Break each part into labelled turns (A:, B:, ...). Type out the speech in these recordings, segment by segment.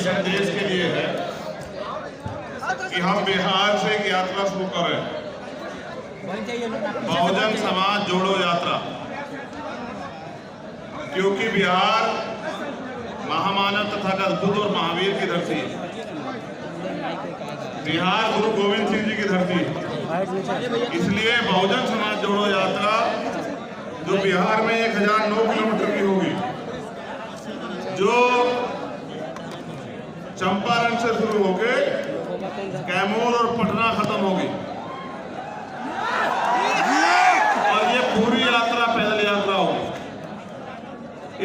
A: संदेश के लिए है कि हम बिहार से एक यात्रा शुरू कर रहे हैं, बहुजन समाज जोड़ो यात्रा। क्योंकि बिहार महामानव तथागत बुद्ध और महावीर की धरती है। बिहार गुरु गोविंद सिंह जी की धरती है। इसलिए बहुजन समाज जोड़ो यात्रा जो बिहार में 1009 किलोमीटर की होगी, जो चंपारण से शुरू होकर कैमूर और पटना खत्म होगी, और ये पूरी यात्रा पैदल यात्रा होगी।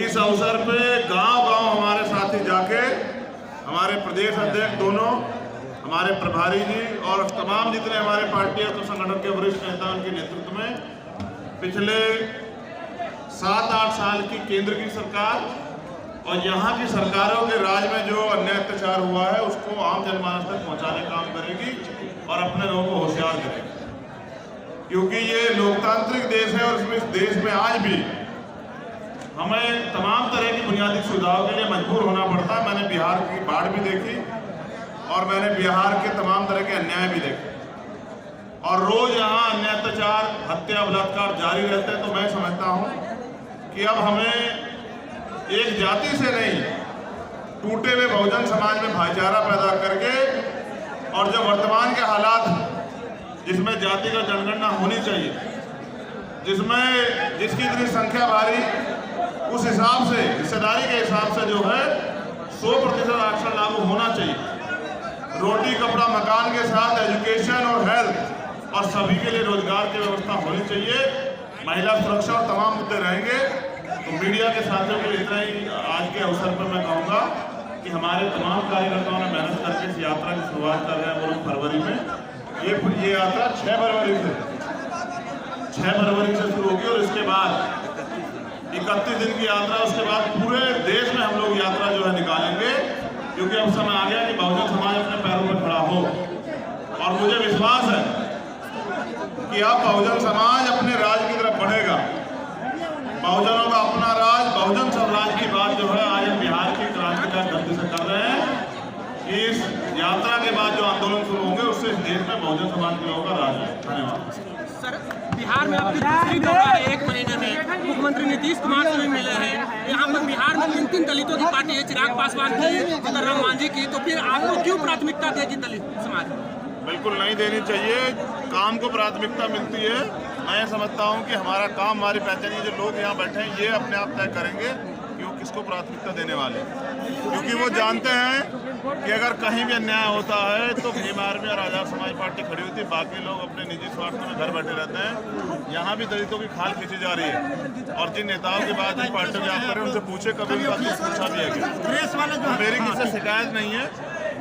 A: इस अवसर पे गांव-गांव हमारे साथी जाके, हमारे प्रदेश अध्यक्ष दोनों, हमारे प्रभारी जी और तमाम जितने हमारे पार्टी और संगठन के वरिष्ठ नेता उनके नेतृत्व में पिछले 7-8 साल की केंद्र की सरकार और यहाँ की सरकारों के राज में जो अन्याय अत्याचार हुआ है उसको आम जनमानस तक पहुँचाने का काम करेगी और अपने लोगों को होशियार करेगी। क्योंकि ये लोकतांत्रिक देश है और इस देश में आज भी हमें तमाम तरह की बुनियादी सुविधाओं के लिए मजबूर होना पड़ता है। मैंने बिहार की बाढ़ भी देखी और मैंने बिहार के तमाम तरह के अन्याय भी देखे, और रोज यहाँ अन्याय अत्याचार, हत्या, बलात्कार जारी रहते हैं। तो मैं समझता हूँ कि अब हमें एक जाति से नहीं, टूटे हुए बहुजन समाज में भाईचारा पैदा करके, और जो वर्तमान के हालात जिसमें जाति का जनगणना होनी चाहिए, जिसमें जिसकी इतनी संख्या भारी, उस हिसाब से हिस्सेदारी के हिसाब से जो है 100% आरक्षण लागू होना चाहिए। रोटी कपड़ा मकान के साथ एजुकेशन और हेल्थ और सभी के लिए रोजगार की व्यवस्था होनी चाहिए। महिला सुरक्षा और तमाम मुद्दे रहेंगे। तो मीडिया के साथियों के लिए इतना ही आज के अवसर पर मैं कहूँगा कि हमारे तमाम कार्यकर्ताओं ने मेहनत करके इस यात्रा की शुरुआत कर रहे हैं वो लोग फरवरी में। ये यात्रा 6 फरवरी से शुरू होगी और इसके बाद 31 दिन की यात्रा, उसके बाद पूरे देश में हम लोग यात्रा जो है निकालेंगे। क्योंकि अब समय आ गया कि बहुजन समाज अपने पैरों पर खड़ा हो, और मुझे विश्वास है कि अब बहुजन समाज अपने राज की तरफ बढ़ेगा। बहुजनों का अपना राज, बहुजन स्वराज की बात जो है आज हम बिहार की क्रांतिकारी गति से कर रहे हैं। इस यात्रा के बाद जो आंदोलन शुरू होंगे उससे इस देश में बहुजन समाज के लोगों का राज है। धन्यवाद।
B: सर, बिहार में आपकी दूसरी दौरा है 1 महीने में। मुख्यमंत्री नीतीश कुमार से भी मिले हैं। यहाँ पर बिहार में 3 दलितों की पार्टी है, चिराग पासवान की, जीतन मांझी की। तो फिर आपको क्यों प्राथमिकता देगी दलित समाज?
A: बिल्कुल नहीं देनी चाहिए। काम को प्राथमिकता मिलती है। मैं समझता हूँ कि हमारा काम, हमारी पहचान, जो लोग यहाँ बैठे हैं ये अपने आप तय करेंगे कि वो किसको प्राथमिकता देने वाले, क्योंकि वो जानते हैं कि अगर कहीं भी अन्याय होता है तो भीम आर्मी और आजाद समाज पार्टी खड़ी होती है। बाकी लोग अपने निजी स्वार्थ में घर बैठे रहते हैं। यहाँ भी दलितों की खाल खींची जा रही है, और जिन नेताओं की बात जिन पार्टियों की आप करें उनसे पूछे, कभी उनका कुछ पूछा भी है क्या? मेरी किसी से शिकायत नहीं है।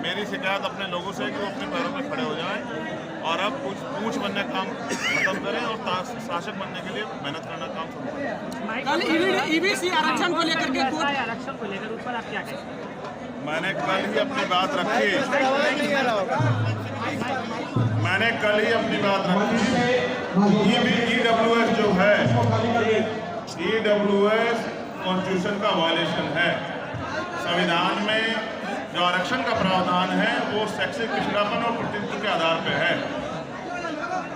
A: मेरी शिकायत अपने लोगों से है कि वो अपने पैरों पर खड़े हो जाएं और अब पूछ बनने का काम खत्म करें और शासक बनने के लिए मेहनत करना काम शुरू करें।
B: कल ईबीसी आरक्षण को लेकर के
C: आरक्षण को लेकर उस पर आप क्या कहें?
A: मैंने कल ही अपनी बात रखी। EWS जो है, EWS कॉन्स्टिट्यूशन का वायलेशन है। संविधान में जो आरक्षण का प्रावधान है वो शैक्षिक पिछड़ापन और प्रतिनिधित्व के आधार पर है,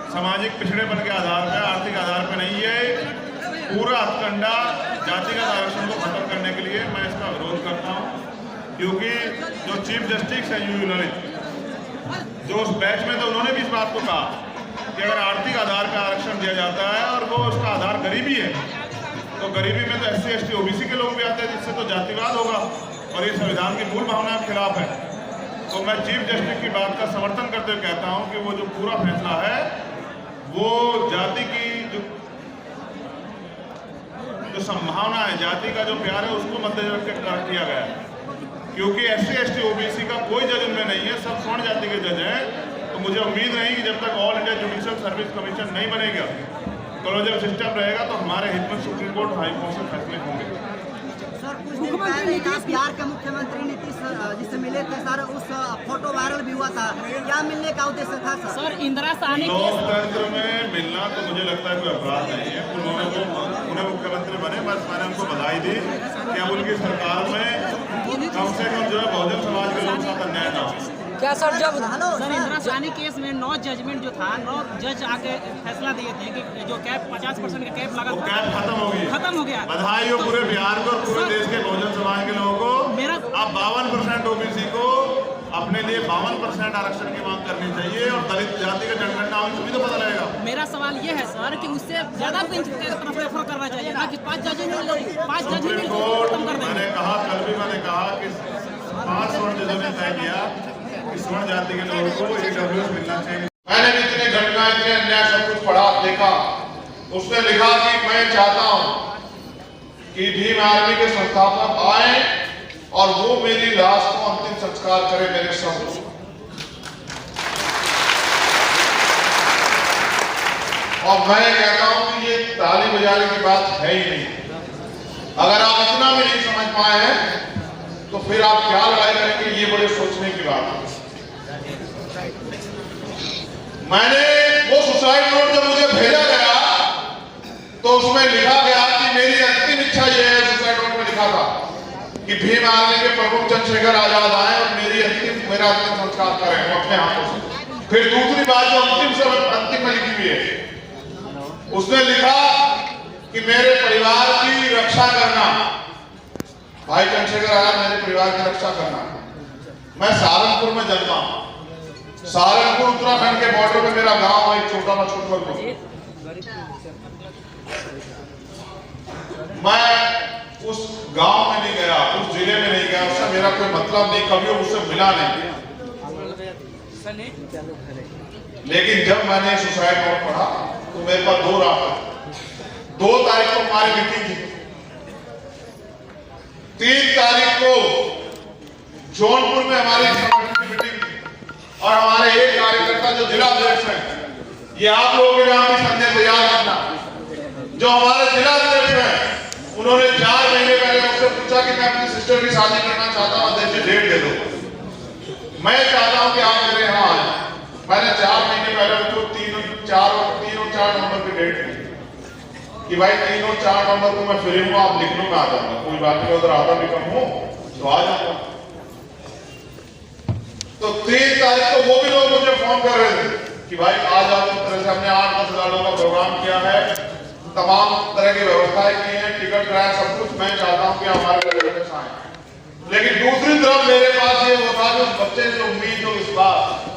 A: सामाजिक पिछड़ेपन के आधार पर, आर्थिक आधार पर नहीं है। पूरा हथकंडा जातिगत आरक्षण को खत्म करने के लिए मैं इसका विरोध करता हूँ। क्योंकि जो चीफ जस्टिस है यूयू ललित, जो उस बैच में, तो उन्होंने भी इस बात को कहा कि अगर आर्थिक आधार पर आरक्षण दिया जाता है और वो उसका आधार गरीबी है, तो गरीबी में तो SC ST OBC के लोग भी आते हैं, जिससे तो जातिवाद होगा और ये संविधान की मूल भावना के खिलाफ है। तो मैं चीफ जस्टिस की बात का समर्थन करते हुए कहता हूं कि वो जो पूरा फैसला है वो जाति की जो संभावना है, जाति का जो प्यार है, उसको मद्देनजर रखकर किया गया है। क्योंकि SC ST OBC का कोई जज उनमें नहीं है, सब स्वर्ण जाति के जज हैं। तो मुझे उम्मीद नहीं कि जब तक all India judicial service commission नहीं बनेगा, कॉलेजियल सिस्टम रहेगा, तो हमारे हित में सुप्रीम कोर्ट, हाई कोर्ट से फैसले होंगे।
D: बिहार के मुख्यमंत्री नीतीश जिससे मिले थे सर, उस फोटो वायरल भी हुआ था, क्या मिलने का उद्देश्य था सर?
B: इंदिरा साहनी
A: लोकतंत्र में मिलना तो मुझे लगता है कोई अपराध नहीं है। उन्हें मुख्यमंत्री बने, बस मैंने उनको बधाई दी कि अब उनकी सरकार में कम से कम जो है बहुजन समाज
E: क्या सर जब
C: सर इंदिरा साहनी केस में 9 जजमेंट जो था 9 जज आके फैसला दिए थे कि जो कैप 50% का कैप लगा
A: वो कैप खत्म हो गया। बधाई हो पूरे बिहार को और पूरे देश के बहुजन समाज के लोगों को। अब 52% ओबीसी को अपने लिए 52% आरक्षण की मांग करनी चाहिए और दलित जाति का जनगणना होगी तभी तो पता लगेगा।
C: मेरा सवाल ये है सर कि उससे ज्यादा बेंच प्रेफर करना चाहिए ना कि 5 जज खत्म कर दें।
A: मैंने कहा कल भी मैंने कहा कि 5 स्वर्ण जजों ने तय किया कि स्वर्ण जाति के लोगों को EWS मिलना चाहिए। मैंने भी इतने घटनाएं इतने अन्याय सब कुछ पढ़ा देखा। उसने लिखा कि मैं चाहता हूं कि भीम आर्मी के संस्थापक आए और वो मेरी लाश को अंतिम संस्कार करे मेरे शव। और मैं कहता हूं कि ये ताली बजाने की बात है ही नहीं। अगर आप इतना भी नहीं समझ पाए हैं तो फिर आप क्या लड़ाई करेंगे, ये बड़े सोचने की बात है। मैंने वो सुसाइड नोट जब मुझे भेजा गया तो उसमें लिखा गया कि मेरी अंतिम इच्छा ये है, सुसाइड नोट में लिखा था कि भीम आर्मी के प्रमुख चंद्रशेखर आजाद आए और मेरा अंतिम संस्कार करें अपने हाथों से। फिर दूसरी बात जो अंतिम में लिखी हुई है, उसने लिखा कि मेरे परिवार की रक्षा करना, भाई चंद्रशेखर आजाद मेरे परिवार की रक्षा करना। मैं सहारनपुर में जन्मा, सहारनपुर उत्तराखंड के बॉर्डर पे मेरा गांव है, एक छोटा सा छोटा। मैं उस गांव में नहीं गया, उस जिले में नहीं गया, उससे मेरा कोई मतलब नहीं, कभी उससे मिला नहीं। लेकिन जब मैंने सुसाइड नोट पढ़ा तो मेरे पास 2 रास्ते। 2 तारीख को हमारी मीटिंग थी, 3 तारीख को जौनपुर में हमारी संगठन की मीटिंग थी और हमारे एक कार्यकर्ता जो जिला अध्यक्ष है, ये आप लोगों के नाम भी संदेश तैयार करना, जो हमारे जिला अध्यक्ष है, उन्होंने 4 महीने पहले मुझसे पूछा कि मैं अपनी सिस्टर की शादी करना चाहता हूं, अध्यक्ष जी डेट दे दो। मैं चाहता हूं कि आप मेरे यहाँ आए। मैंने 4 महीने पहले उनको 3 और 4 नवंबर की डेट दी कि भाई 3 और 4 नवंबर को मैं फ्री हूँ, आप लिख लो, मैं आ जाऊंगा, कोई बात नहीं, उधर आता भी कम हूँ तो आ जाऊंगा। तो 3 तारीख को वो भी लोग मुझे फोन कर रहे थे कि भाई आ जाओ। इस तरह से हमने 8-10 हजार लोगों का प्रोग्राम किया है, तमाम तरह की व्यवस्थाएं की हैं, टिकट कराया, सब कुछ। मैं चाहता हूं कि हमारे डेलीगेट्स आए। लेकिन दूसरी तरफ मेरे पास ये होता है उस बच्चे से उम्मीद और विश्वास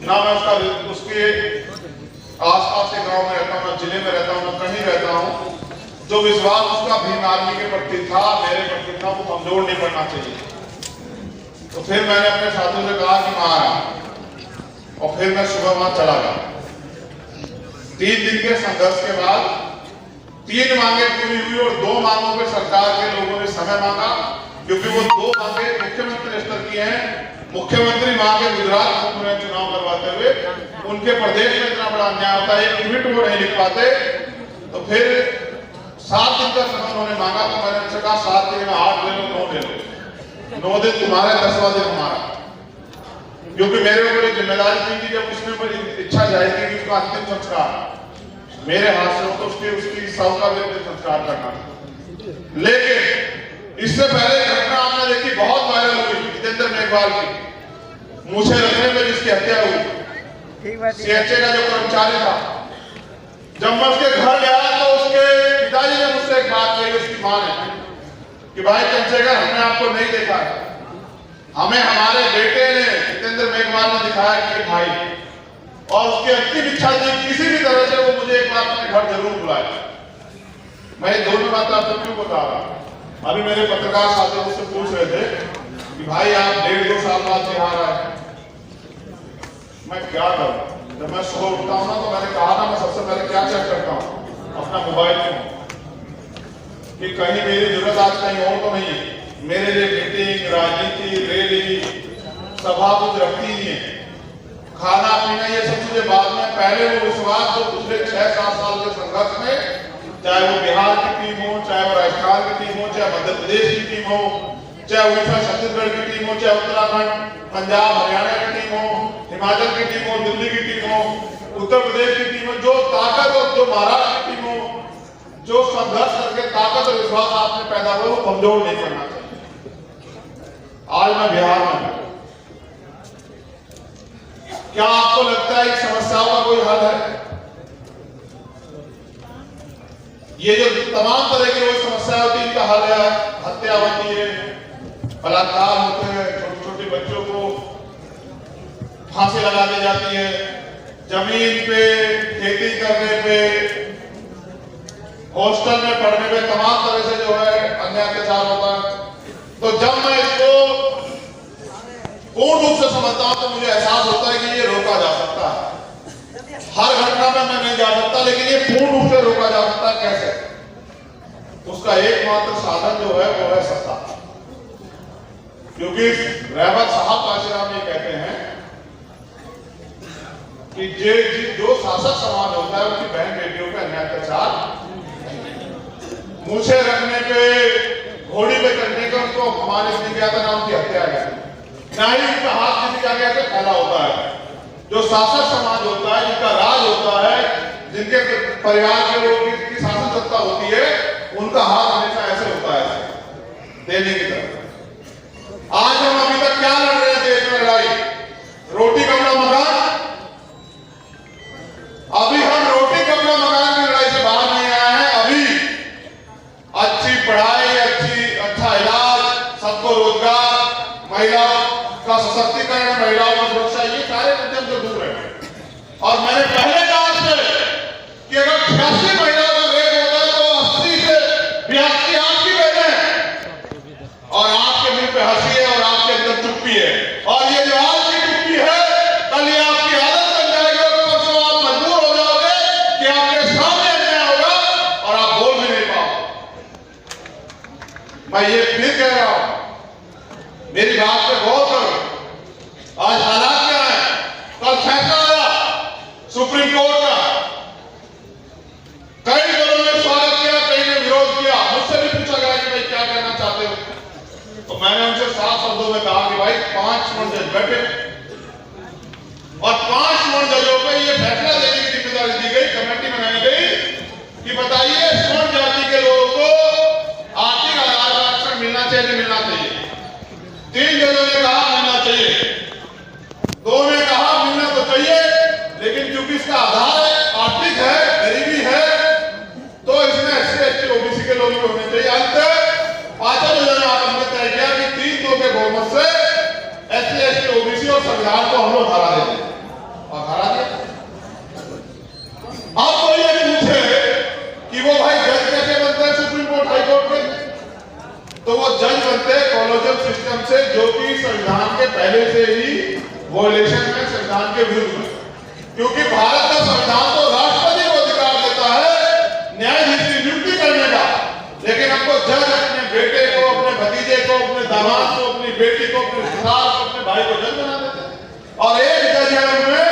A: ना, मैं उसके आसपास के गांव में रहता हूं, ना जिले में रहता हूं, ना कहीं रहता हूं, जो विश्वास उसका भीम आर्मी के प्रति था, मेरे प्रति था, वो कमजोर नहीं पड़ना चाहिए। तो फिर मैंने अपने साथियों से कहा कि वहां आया और फिर मैं सुबह वहां चला गया। 3 दिन के संघर्ष के बाद 3 मांगे पूरी हुई और 2 मांगों पे सरकार के लोगों ने समय मांगा, क्योंकि वो 2 मांगे मुख्यमंत्री स्तर की हैं। मुख्यमंत्री मांगे गुजरात में चुनाव करवाते हुए उनके प्रदेश में इतना बड़ा अन्याय होता है, एक ट्वीट वो नहीं लिख पाते। तो फिर 7 दिन का समय उन्होंने मांगा, तो मैंने उनसे कहा 7 दिन में 8 ले लो, 9 ले लो, 9 दिन तुम्हारे, 10वां दिन हमारा, क्योंकि मेरे ऊपर एक जिम्मेदारी थी कि जब उसमें बड़ी इच्छा जाएगी कि उसका अंतिम संस्कार मेरे हाथ से हो तो उसकी शव का भी अंतिम संस्कार करना। लेकिन इससे पहले घटना आपने देखी, बहुत वायरल हुई, जितेंद्र मेघवाल की मूछें रखने में जिसकी हत्या हुई, सीएचए का जो कर्मचारी था। जब मैं उसके घर गया तो उसके पिताजी ने मुझसे एक बात कही, उसकी मां ने, कि भाई चंद्रशेखर, हमने आपको नहीं देखा है, हमें हमारे बेटे ने, जितेंद्र मेघवाल ने दिखाया कि भाई, और उसकी अंतिम इच्छा थी किसी भी तरह से वो मुझे एक बार अपने घर जरूर बुलाए। मैं दोनों बातें आपको क्यों बता रहा हूं, अभी मेरे पत्रकार साथी मुझसे पूछ रहे थे कि भाई आप 1.5-2 साल बाद बिहार आए, मैं क्या करूं। जब मैं सुबह उठता हूं ना, तो मैंने कहा ना, मैं सबसे पहले क्या चेक करता हूं अपना मोबाइल फोन कि कहीं मेरी जरूरत आज कहीं और तो नहीं है। मेरे लिए मीटिंग, राजनीति, रैली, सभा कुछ रखती नहीं है, खाना पीना ये सब चीजें बाद में। पहले वो विश्वास जो पिछले 6-7 साल के संघर्ष में, चाहे वो बिहार की टीम हो, चाहे वो राजस्थान की टीम हो, चाहे मध्य प्रदेश की टीम हो, चाहे उड़ीसा छत्तीसगढ़ की टीम हो, चाहे उत्तराखंड, पंजाब, हरियाणा की टीम हो, हिमाचल की टीम हो, दिल्ली की टीम हो, उत्तर प्रदेश की टीम हो, जो ताकत और जो महाराष्ट्र की टीम हो, जो संघर्ष करके ताकत और विश्वास आपने पैदा हुआ, वो कमजोर नहीं करना चाहिए। आज मैं बिहार में है कि समस्याओं का कोई हल है? ये जो तमाम तरह की कोई समस्या होती है इनका हल है? हत्या होती है, बलात्कार होते हैं, छोटे छोटे बच्चों को फांसी लगा दी जाती है, जमीन पे खेती करने पे, हॉस्टल में पढ़ने पे तमाम तरह से जो है अन्याय अत्याचार होता है। तो जब मैं इसको पूर्ण रूप से समझता हूं तो मुझे एहसास होता है कि ये रोका जा सकता है। हर घटना में मैं नहीं जा सकता, लेकिन ये पूर्ण रूप से रोका जा सकता है। कैसे? उसका एकमात्र साधन जो है वो है सत्ता। क्योंकि रहमत साहब काशीराम ये कहते हैं कि जो शासक समाज होता है उनकी बहन बेटियों का अन्याय अत्याचार मूछे रखने पे, घोड़ी पे चढ़ने का उनको अपमान नहीं किया था, ना उनकी हत्या है, ना ही उनका हाथ किसी के आगे फैला होता है। जो शासक समाज होता है, जिनका राज होता है, जिनके परिवार के लोगों की शासन सत्ता होती है, उनका हाथ हमेशा ऐसे होता है देने की तरफ। आज हम अभी तक क्या लड़ रहे हैं देश में लड़ाई? रोटी कपड़ा मकान। अभी हम रोटी कपड़ा मकान की लड़ाई से बाहर नहीं आए हैं। अभी अच्छी पढ़ाई, अच्छा इलाज, सबको रोजगार, महिलाओं का सशक्तिकरण, महिलाओं की सुरक्षा, ये सारे मुद्दे हमसे दूर है। और मैंने पहले कहा कि अगर 86 महिलाओं का रेप होता है तो 80 से 82 आपकी बहनें हैं, और आपके मुंह पे हंसी है और आपके अंदर चुप्पी है। और ये जो आज की चुप्पी है, कल ये आपकी आदत बन जाएगी और परसों आप मजबूर हो जाओगे कि आपके सामने अन्याय होगा और आप बोल भी नहीं पाओगे। मैं ये फिर कह रहा हूं, मेरी बात पे गौर करो। आज हालात क्या है? कल फैसला आया सुप्रीम कोर्ट का, कई दलों ने स्वागत किया, कई ने विरोध किया। मुझसे भी पूछा गया कि भाई क्या कहना चाहते हो, तो मैंने उनसे साफ शब्दों में कहा कि भाई 5 स्वर्ण जज बैठे और 5 स्वर्ण जजों पे ये फैसला देने की जिम्मेदारी दी गई, कमेटी बनाई गई कि बताइए स्वर्ण जाति के लोगों को आर्थिक आधार पर आरक्षण मिलना चाहिए नहीं मिलना चाहिए? 3 जजों ने कहा मिलना चाहिए, 2 ने कहा मिलना तो चाहिए, लेकिन क्योंकि इसका आधार आर्थिक है, गरीबी है, तो इसमें SC/ST OBC के लोग भी होने चाहिए। अंत 5 जजों ने आपस में तय किया कि 3-2 के बहुमत से SC/ST OBC और संविधान को हम लोग हरा देंगे, और हरा दिया। अब तो ये पूछे कि वो भाई जज कैसे बनते हैं सुप्रीम कोर्ट, हाई कोर्ट के? तो वो जज बनते हैं कॉलेजियम सिस्टम से, जो कि संविधान के पहले से ही वॉयलेशन में, संविधान के विरुद्ध में। क्योंकि भारत का संविधान तो राष्ट्रपति को अधिकार देता है न्यायाधीश की नियुक्ति करने का, लेकिन हमको जज अपने बेटे को, अपने भतीजे को, अपने दामाद को, अपनी बेटी को, अपने रिश्तेदार को, अपने भाई को जज बना देते हैं। और एक जज है उनमें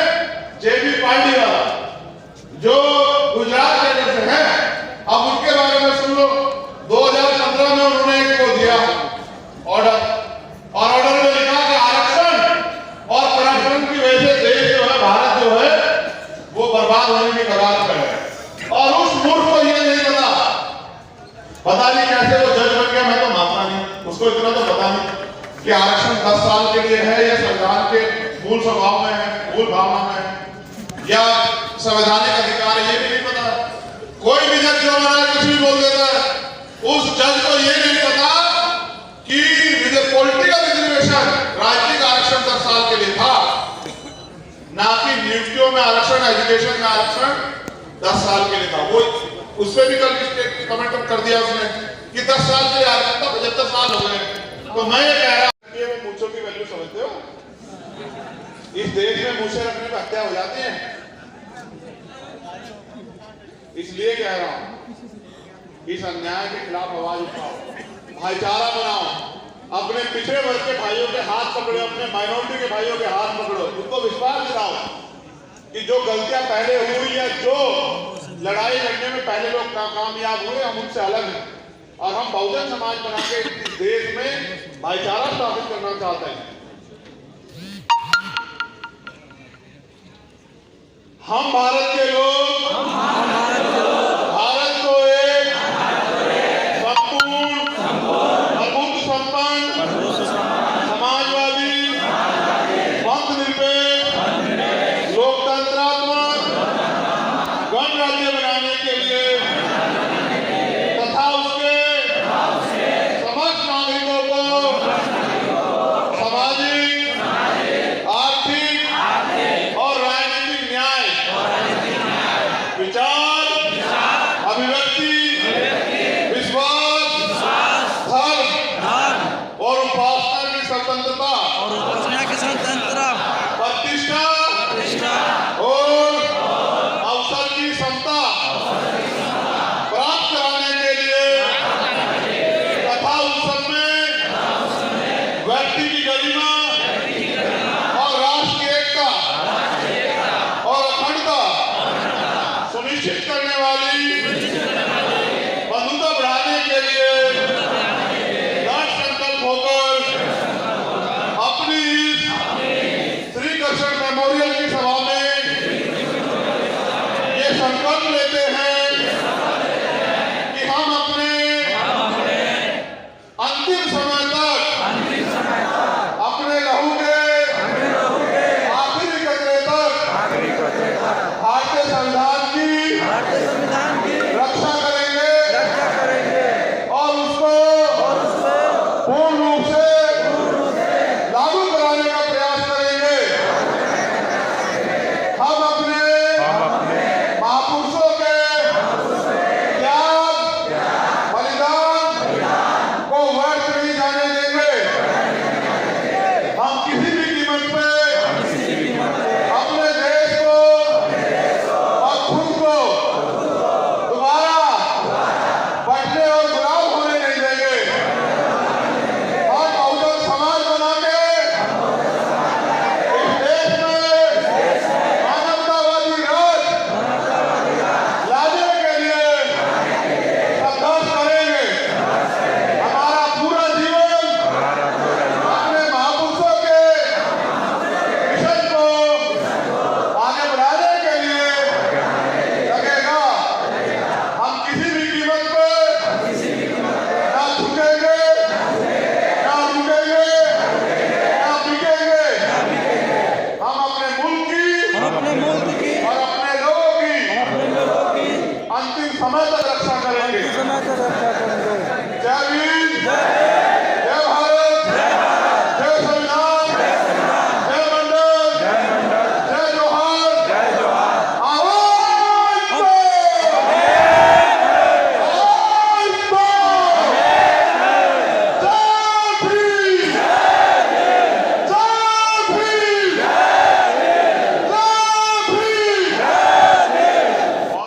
A: JB पांडे वाला, जो गुजरात के से है। अब उनके बारे में सुन लो। 2015 में उन्होंने एक को दिया ऑर्डर, और ऑर्डर में लिखा कि आरक्षण और करप्शन की वजह से देश जो है, भारत जो है, वो बर्बाद होने की कगार पर है। और उस मूर्ख को ये नहीं पता नहीं कैसे वो जज बन गया, मैं तो मानता नहीं, उसको इतना तो पता नहीं कि आरक्षण 10 साल के लिए है या संविधान के मूल स्वभाव में है, मूल भावना में है, या संवैधानिक अधिकार है, ये भी नहीं पता। कोई भी जज जो हमारा कुछ भी बोल देता है, उस जज को ये नहीं पता कि पॉलिटिकल रिजर्वेशन, राजनीतिक आरक्षण 10 साल के लिए था, ना कि नियुक्तियों में आरक्षण, एजुकेशन में आरक्षण 10 साल के लिए था। वो उस पर भी कल कमेंट कर दिया उसने कि 10 साल के लिए आरक्षण था, 75 साल हो गए। तो मैं ये कह रहा हूं, ये मूंछों की वैल्यू समझते हो? इस देश में मूंछें रखने पर हत्या हो जाती है। इसलिए कह रहा हूं, इस अन्याय के खिलाफ आवाज उठाओ, भाईचारा बनाओ, अपने पिछड़े वर्ग के भाइयों के हाथ पकड़ो, अपने माइनॉरिटी के भाइयों के हाथ पकड़ो, उनको विश्वास दिलाओ कि जो गलतियां पहले हुई या जो लड़ाई लड़ने में पहले लोग कामयाब हुए, हम उनसे अलग हैं और हम बहुजन समाज बना के इस देश में भाईचारा स्थापित करना चाहते हैं। हम भारत के लोग भारत को एक संपूर्ण, प्रभुत्व संपन्न, समाजवादी, धर्मनिरपेक्ष, लोकतंत्र रूप से लागू कराने का प्रयास करेंगे। हम अपने महापुरुषों के त्याग बलिदान को व्यर्थ नहीं जाने देंगे। हम किसी भी कीमत पे अपने देश को और खुद को दोबारा बटने और गुलाम होने नहीं देंगे। हम बहुजन समाज बना के इस देश में मानवतावादी राज लाने के लिए संघर्ष करेंगे। हमारा पूरा जीवन अपने महापुरुषों के मिशन को आगे बढ़ाने के लिए लगेगा। हम किसी भी कीमत पर ना झुकेंगे, ना रुकेंगे, ना बिकेंगे। हम अपने मुल्क की और अपने लोगों की अंतिम समय तक